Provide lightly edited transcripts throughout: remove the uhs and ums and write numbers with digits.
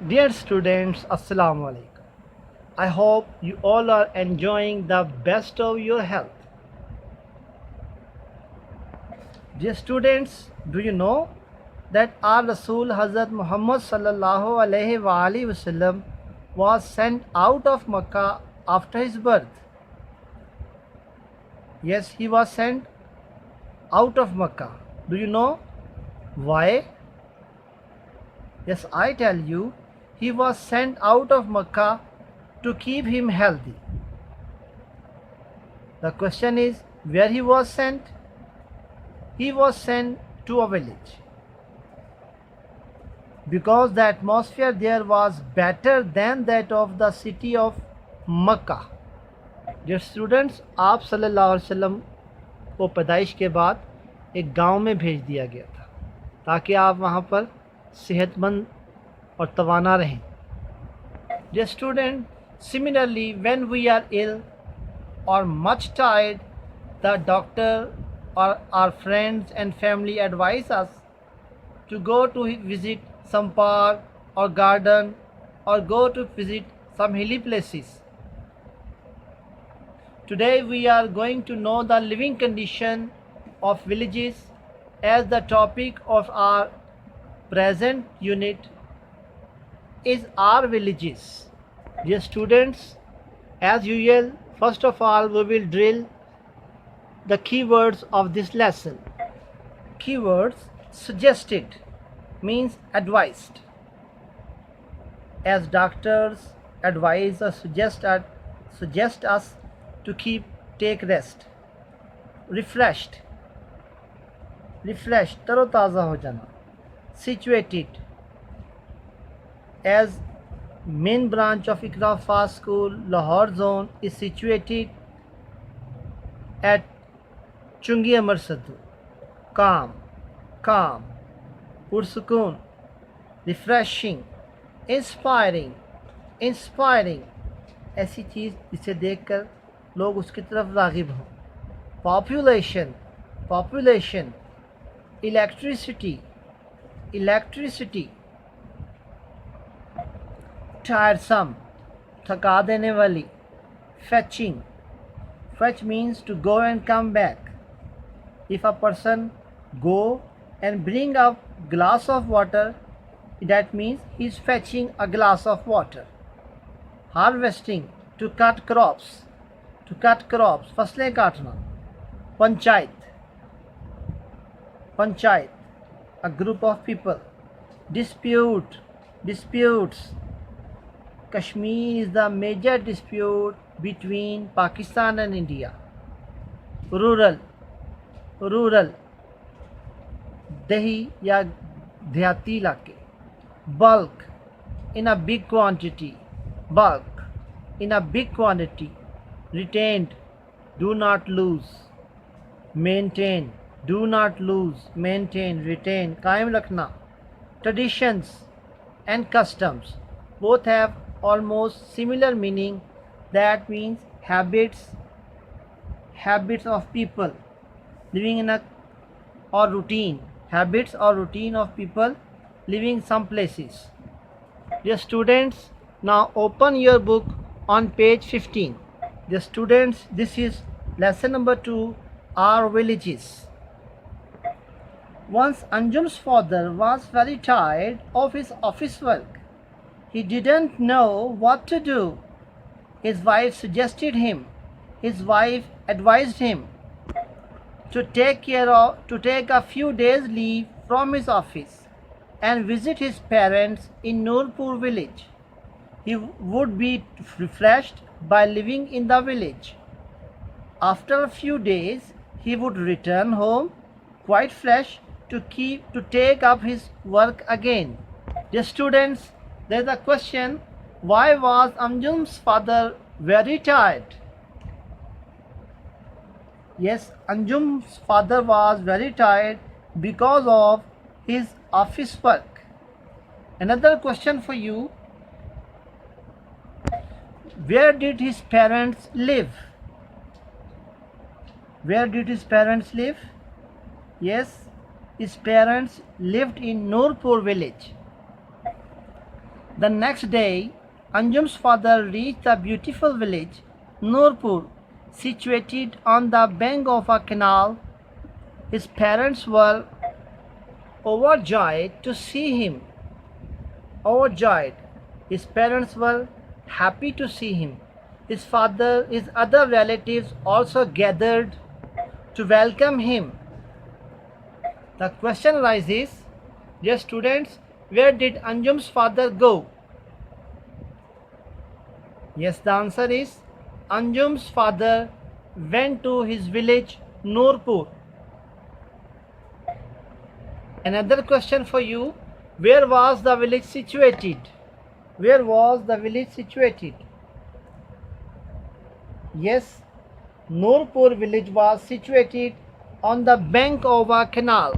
Dear students, Assalamu alaikum. I hope you all are enjoying the best of your health. Dear students, do you know that our Rasul Hazrat Muhammad sallallahu alaihi wasallam was sent out of Makkah after his birth? Yes, he was sent out of Makkah. Do you know why? Yes, I tell you, he was sent out of Makkah to keep him healthy. The question is, where he was sent? He was sent to a village because the atmosphere there was better than that of the city of Makkah. Dear students, आप सल्लल्लाहु अलैहि वसल्लम को पैदाइश के बाद एक गांव में भेज दिया गया था ताकि आप वहां पर सेहतमंद और तवाना रहें. Dear student, similarly, when we are ill or much tired, the doctor or our friends and family advise us to go to visit some park or garden or go to visit some hilly places. Today we are going to know the living condition of villages as the topic of our present unit is our villages. Dear students, as usual, first of all we will drill the keywords of this lesson. Keywords: suggested means advised. As doctors advise or suggest us to take rest. Refreshed तरोताज़ा हो जाना. Situated, as main branch of Iqra Fast School Lahore zone is situated at Chungi Amar Sadhu. Calm, Pursukun, refreshing, inspiring, ऐसी चीज़ जिसे देखकर लोग उसकी तरफ राग़िब हों. Population, electricity, tiresome, थका देने वाली. Fetch means to go and come back. If a person go and bring a glass of water, that means he is fetching a glass of water. Harvesting, to cut crops, फसलें काटना. Panchayat, a group of people. Disputes, Kashmir is the major dispute between Pakistan and India. Rural, दही या देहाती इलाके. Bulk, in a big quantity. Retained, do not lose. Maintain, do not lose. Maintain, retain, कायम रखना. Traditions and customs both have almost similar meaning. That means habits of people living in or routine. Habits or routine of people living some places. Dear students, now open your book on page 15. Dear students, this is lesson number 2, our villages. Once Anjum's father was very tired of his office work. He didn't know what to do. His wife advised him to take a few days leave from his office and visit his parents in Nurpur village. He would be refreshed by living in the village. After a few days, he would return home quite fresh to take up his work again. Dear students, there is a question: why was Anjum's father very tired? Yes, Anjum's father was very tired because of his office work. Another question for you: where did his parents live? Yes, his parents lived in Nurpur village. The next day, Anjum's father reached the beautiful village, Nurpur, situated on the bank of a canal. His parents were overjoyed to see him. Overjoyed. His parents were happy to see him. His father, his other relatives also gathered to welcome him. The question arises, dear students, where did Anjum's father go? Yes, the answer is Anjum's father went to his village Nurpur. Another question for you, where was the village situated? Where was the village situated? Yes, Nurpur village was situated on the bank of a canal.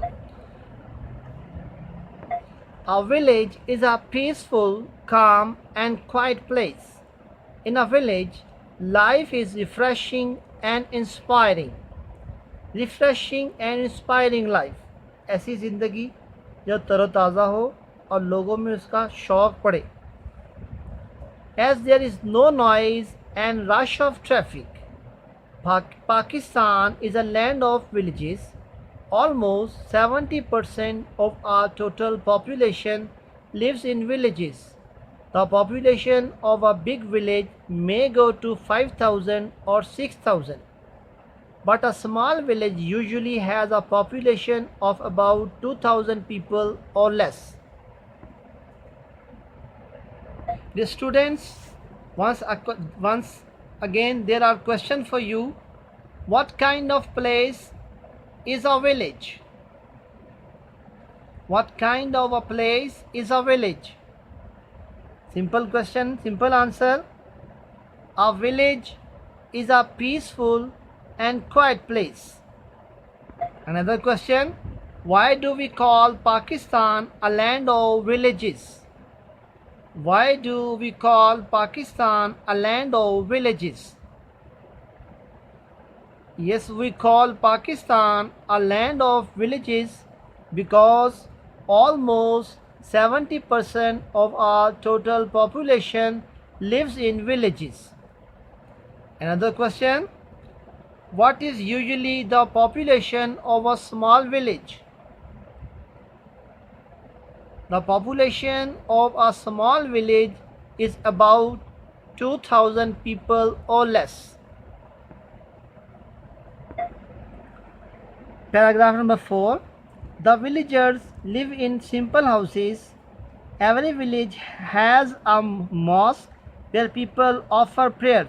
A village is a peaceful, calm and quiet place. In a village, life is refreshing and inspiring. Refreshing and inspiring life. ऐसी ज़िंदगी जो तरोताज़ा हो और लोगों में उसका शौक़ पड़े. As there is no noise and rush of traffic, Pakistan is a land of villages. Almost 70% of our total population lives in villages. The population of a big village may go to 5,000 or 6,000. But a small village usually has a population of about 2,000 people or less. The students, once again there are questions for you. What kind of place is a village? What kind of a place is a village? Simple question, simple answer. A village is a peaceful and quiet place. Another question, why do we call Pakistan a land of villages? Why do we call Pakistan a land of villages? Yes, we call Pakistan a land of villages because almost 70% of our total population lives in villages. Another question, what is usually the population of a small village? The population of a small village is about 2,000 people or less. Paragraph number 4. The villagers live in simple houses. Every village has a mosque where people offer prayers.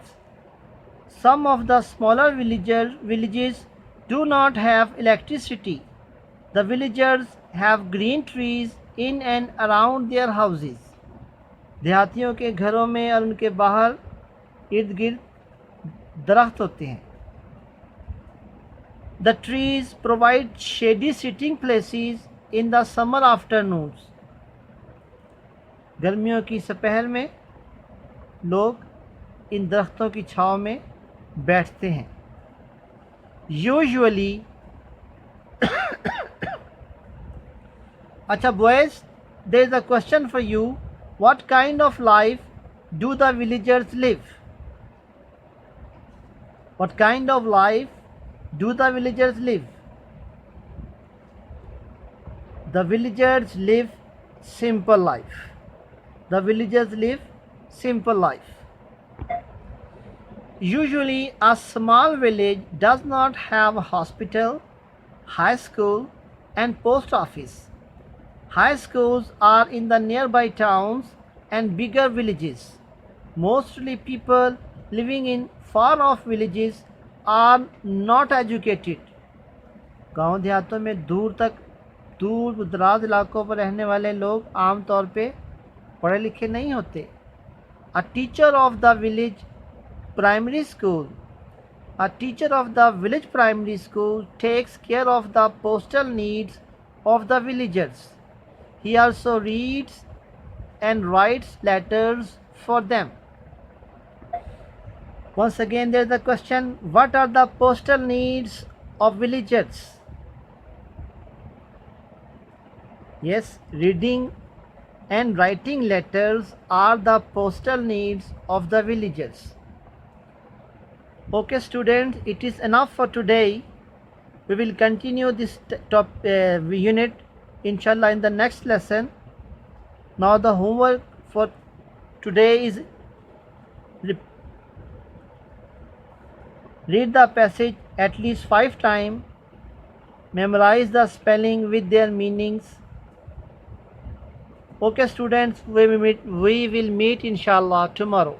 Some of the smaller villages do not have electricity. The villagers have green trees in and around their houses. देहातियों के घरों में और उनके बाहर इर्द गिर्द दरख्त होते हैं. The trees provide shady sitting places in the summer afternoons. गर्मियों की दोपहर में लोग इन दरख्तों की छाँव में बैठते हैं. Usually अच्छा boys, there is a question for you. What kind of life do the villagers live? What kind of life do the villagers live? The villagers live simple life. The villagers live simple life. Usually a small village does not have a hospital, high school and post office. High schools are in the nearby towns and bigger villages. Mostly people living in far off villages are not educated. गाँव देहातों में दूर दराज इलाकों पर रहने वाले लोग आमतौर पे पढ़े लिखे नहीं होते. A teacher of the village primary school. A teacher of the village primary school takes care of the postal needs of the villagers. He also reads and writes letters for them. Once again there is the question, what are the postal needs of villagers? Yes, reading and writing letters are the postal needs of the villagers. Okay students, it is enough for today. We will continue this unit inshallah in the next lesson. Now the homework for today is read the passage at least 5 times, memorize the spelling with their meanings. Okay students, we will meet inshallah tomorrow.